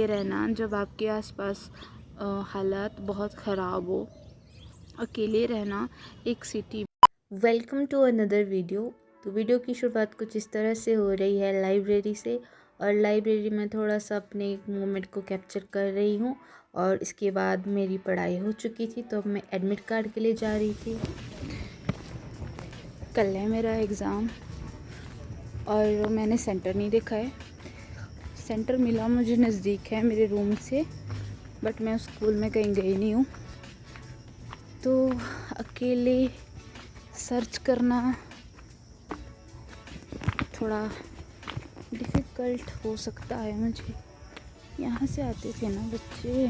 ये रहना जब आपके आसपास हालात बहुत ख़राब हो, अकेले रहना एक city. Welcome to another video. तो वीडियो की शुरुआत कुछ इस तरह से हो रही है लाइब्रेरी से, और लाइब्रेरी में थोड़ा सा अपने एक मोमेंट को कैप्चर कर रही हूँ। और इसके बाद मेरी पढ़ाई हो चुकी थी तो अब मैं एडमिट कार्ड के लिए जा रही थी। कल है मेरा एग्ज़ाम और मैंने सेंटर नहीं देखा है। सेंटर मिला मुझे नज़दीक है मेरे रूम से, बट मैं उस स्कूल में कहीं गई नहीं हूँ। तो अकेले सर्च करना थोड़ा डिफ़िकल्ट हो सकता है मुझे। यहाँ से आते थे ना बच्चे,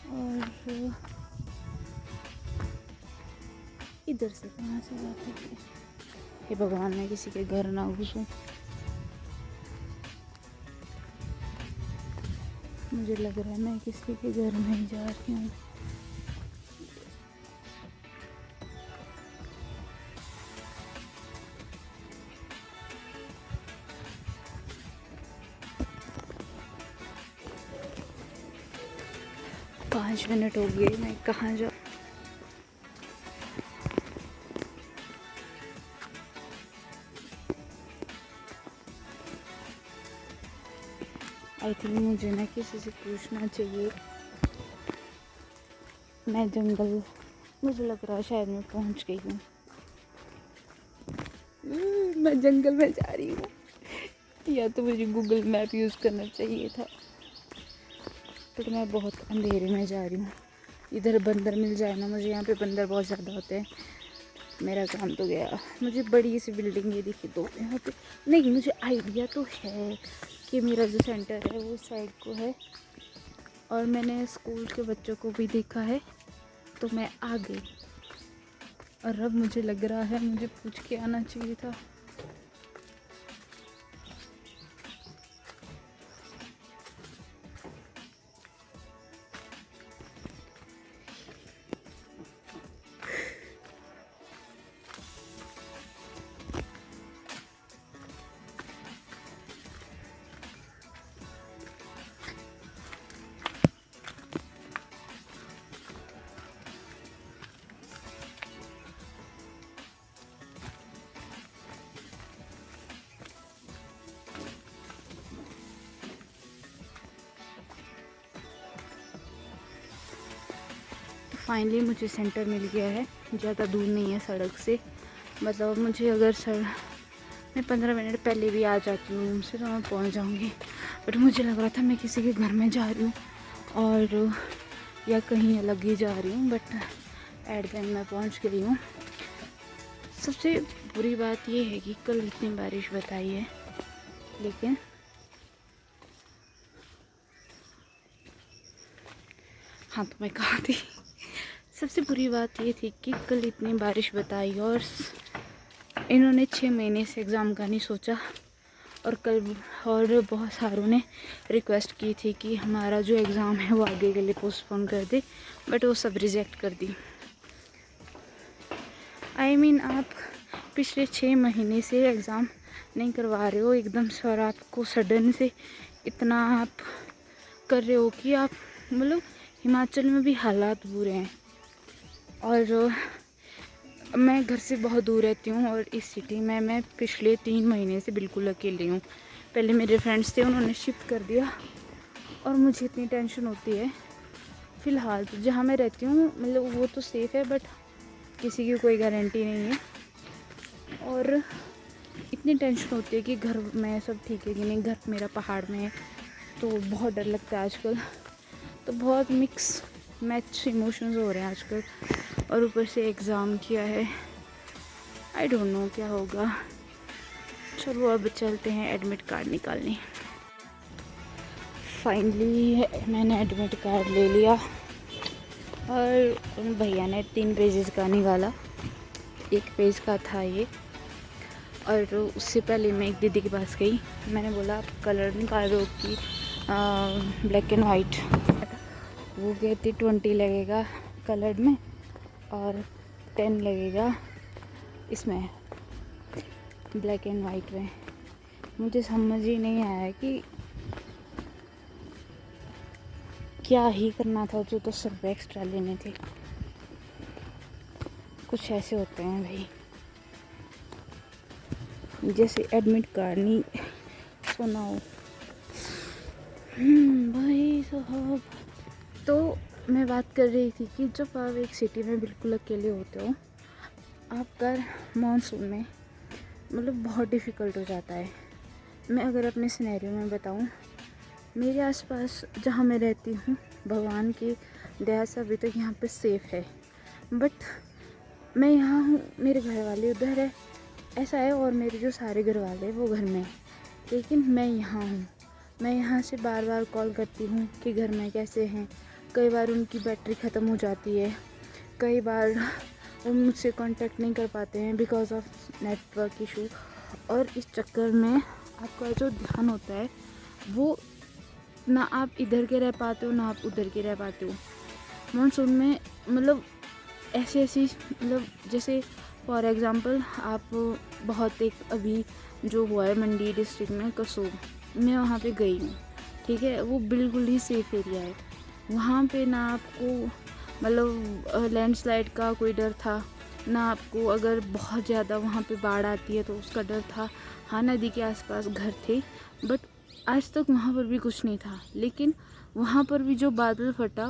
और इधर से कहाँ से जाते थे। हे भगवान, मैं किसी के घर ना घुसूं। मुझे लग रहा है मैं किसी के घर नहीं जा रही हूँ। पाँच मिनट हो गए, मैं कहाँ जाऊँ। आई थिंक मुझे ना किसी से पूछना चाहिए। मैं जंगल, मुझे लग रहा है शायद मैं पहुंच गई हूँ। मैं जंगल में जा रही हूँ। या तो मुझे गूगल मैप यूज़ करना चाहिए था, बट मैं बहुत अंधेरे में जा रही हूँ। इधर बंदर मिल जाए ना मुझे, यहाँ पे बंदर बहुत ज़्यादा होते हैं। मेरा काम तो गया। मुझे बड़ी सी बिल्डिंग ये दिखी दो यहाँ पे। नहीं, मुझे आइडिया तो है कि मेरा जो सेंटर है वो साइड को है, और मैंने स्कूल के बच्चों को भी देखा है, तो मैं आ गई। और अब मुझे लग रहा है मुझे पूछ के आना चाहिए था। फाइनली मुझे सेंटर मिल गया है। ज़्यादा दूर नहीं है सड़क से, मतलब मुझे अगर मैं 15 मिनट पहले भी आ जाती हूँ रूम से तो मैं पहुँच जाऊँगी। बट मुझे लग रहा था मैं किसी के घर में जा रही हूँ और या कहीं अलग ही जा रही हूँ, बट एट द एंड मैं पहुँच गई हूँ। सबसे बुरी बात ये है कि कल इतनी बारिश बताई है, लेकिन हाँ, तो मैं कहाँ थी। सबसे बुरी बात ये थी कि कल इतनी बारिश बताई और इन्होंने 6 महीने से एग्ज़ाम का नहीं सोचा। और कल और बहुत सारों ने रिक्वेस्ट की थी कि हमारा जो एग्ज़ाम है वो आगे के लिए पोस्टपोन कर दे, बट वो सब रिजेक्ट कर दी। आई मीन आप पिछले 6 महीने से एग्ज़ाम नहीं करवा रहे हो एकदम से, और आपको सडन से इतना आप कर रहे हो कि आप, मतलब हिमाचल में भी हालात बुरे हैं। और मैं घर से बहुत दूर रहती हूँ, और इस सिटी में मैं पिछले 3 महीने से बिल्कुल अकेली हूँ। पहले मेरे फ्रेंड्स थे, उन्होंने शिफ्ट कर दिया, और मुझे इतनी टेंशन होती है। फ़िलहाल तो जहाँ मैं रहती हूँ मतलब वो तो सेफ़ है, बट किसी की कोई गारंटी नहीं है। और इतनी टेंशन होती है कि घर में सब ठीक है कि नहीं। घर मेरा पहाड़ में है तो बहुत डर लगता है आजकल। तो बहुत मिक्स मैच इमोशंस हो रहे हैं आजकल, और ऊपर से एग्ज़ाम किया है। आई डोंट नो क्या होगा। चलो अब चलते हैं एडमिट कार्ड निकालने। फाइनली मैंने एडमिट कार्ड ले लिया, और भैया ने 3 पेजेस का निकाला। 1 पेज का था ये। और उससे पहले मैं एक दीदी के पास गई, मैंने बोला आप कलर निकाल दो कि ब्लैक एंड वाइट। वो कहती 20 लगेगा कलर्ड में और 10 लगेगा इसमें ब्लैक एंड वाइट में। मुझे समझ ही नहीं आया कि क्या ही करना था, जो तो 100 रुपये एक्स्ट्रा लेने थे। कुछ ऐसे होते हैं भाई, जैसे एडमिट कार्ड नहीं सुना हो। भाई साहब, तो मैं बात कर रही थी कि जब आप एक सिटी में बिल्कुल अकेले होते हो, आपका मानसून में मतलब बहुत डिफ़िकल्ट हो जाता है। मैं अगर अपने सिनेरियो में बताऊं, मेरे आसपास जहां मैं रहती हूं, भगवान की दया से अभी तक यहाँ पे सेफ़ है, बट मैं यहाँ हूँ, मेरे घर वाले उधर है, ऐसा है, और मेरे जो सारे घर वाले हैं वो घर में, लेकिन मैं यहाँ हूँ। मैं यहाँ से बार बार कॉल करती हूँ कि घर में कैसे हैं। कई बार उनकी बैटरी ख़त्म हो जाती है, कई बार वो मुझसे कांटेक्ट नहीं कर पाते हैं बिकॉज़ ऑफ नेटवर्क इशू। और इस चक्कर में आपका जो ध्यान होता है वो ना आप इधर के रह पाते हो, ना आप उधर के रह पाते हो। मानसून में मतलब ऐसी मतलब जैसे फॉर एग्ज़ाम्पल आप बहुत एक अभी जो हुआ है मंडी डिस्ट्रिक्ट में कसोब, मैं वहाँ पे गई हूँ, ठीक है। वो बिल्कुल ही सेफ़ एरिया है, वहाँ पे ना आपको मतलब लैंडस्लाइड का कोई डर था, ना आपको अगर बहुत ज़्यादा वहाँ पे बाढ़ आती है तो उसका डर था। हाँ, नदी के आसपास घर थे, बट आज तक वहाँ पर भी कुछ नहीं था। लेकिन वहाँ पर भी जो बादल फटा,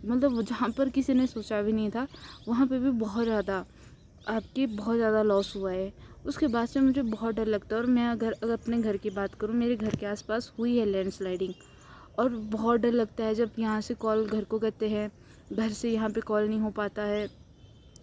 मतलब जहाँ पर किसी ने सोचा भी नहीं था, वहाँ पे भी बहुत ज़्यादा लॉस हुआ है। उसके बाद से मुझे बहुत डर लगता है। और मैं अगर अपने घर की बात करूँ, मेरे घर के आसपास हुई है लैंडस्लाइडिंग, और बहुत डर लगता है जब यहाँ से कॉल घर को करते हैं, घर से यहाँ पे कॉल नहीं हो पाता है।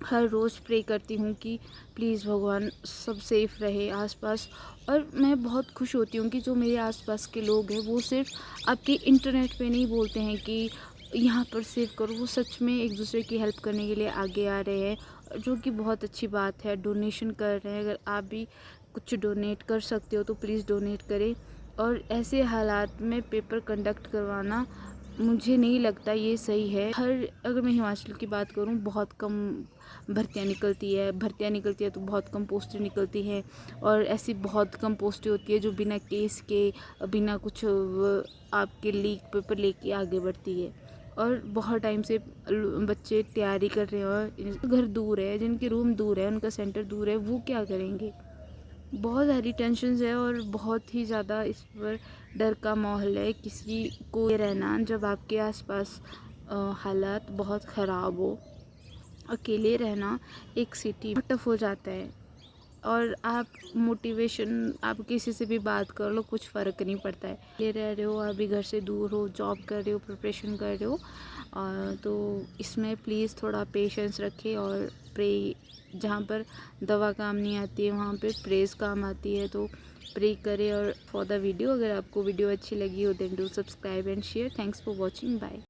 हर रोज़ प्रे करती हूँ कि प्लीज़ भगवान सब सेफ़ रहे आसपास। और मैं बहुत खुश होती हूँ कि जो मेरे आसपास के लोग हैं वो सिर्फ आपके इंटरनेट पे नहीं बोलते हैं कि यहाँ पर सेव करो, वो सच में एक दूसरे की हेल्प करने के लिए आगे आ रहे हैं, जो कि बहुत अच्छी बात है। डोनेशन कर रहे हैं, अगर आप भी कुछ डोनेट कर सकते हो तो प्लीज़ डोनेट करें। और ऐसे हालात में पेपर कंडक्ट करवाना मुझे नहीं लगता ये सही है। अगर मैं हिमाचल की बात करूँ, बहुत कम भर्तियाँ निकलती है तो बहुत कम पोस्टें निकलती हैं, और ऐसी बहुत कम पोस्टें होती है जो बिना केस के, बिना कुछ आपके लीक पेपर लेके आगे बढ़ती है। और बहुत टाइम से बच्चे तैयारी कर रहे हैं, और घर दूर है, जिनके रूम दूर है, उनका सेंटर दूर है, वो क्या करेंगे। बहुत सारी टेंशन्स है और बहुत ही ज़्यादा इस पर डर का माहौल है किसी को रहना जब आपके आसपास हालात बहुत ख़राब हो। अकेले रहना एक सिटी बहुत टफ हो जाता है, और आप मोटिवेशन आप किसी से भी बात कर लो, कुछ फ़र्क नहीं पड़ता है। ले रह रहे हो, अभी घर से दूर हो, जॉब कर रहे हो, प्रिपरेशन कर रहे हो, तो इसमें प्लीज़ थोड़ा पेशेंस रखें। और प्रे, जहाँ पर दवा काम नहीं आती है वहाँ पे प्रेज काम आती है, तो प्रे करें। और फॉर द वीडियो, अगर आपको वीडियो अच्छी लगी हो then do subscribe and share. Thanks for watching, bye.